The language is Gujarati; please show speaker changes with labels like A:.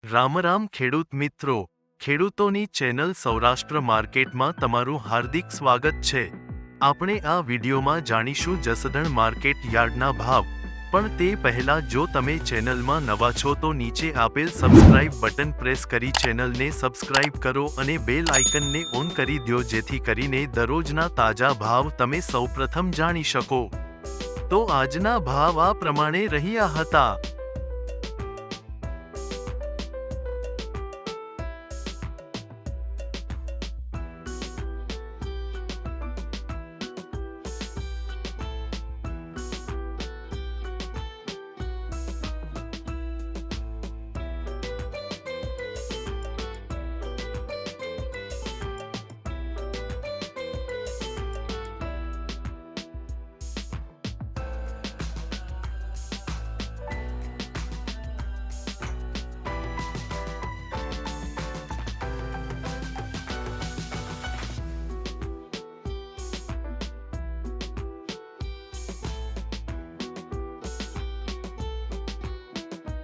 A: રામ રામ ખેડૂત મિત્રો, ખેડૂતોની ચેનલ સૌરાષ્ટ્ર માર્કેટમાં તમારું હાર્દિક સ્વાગત છે। આપણે આ વિડીયોમાં જાણીશું જસદણ માર્કેટ યાર્ડના ભાવ, પણ તે પહેલા જો તમે ચેનલમાં નવા છો તો નીચે આપેલ સબસ્ક્રાઇબ બટન પ્રેસ કરી ચેનલને સબસ્ક્રાઇબ કરો અને બેલ આઇકનને ઓન કરી દો જેથી કરીને દરરોજના તાજા ભાવ તમે સૌપ્રથમ જાણી શકો। તો આજના ભાવ આ પ્રમાણે રહ્યા હતા।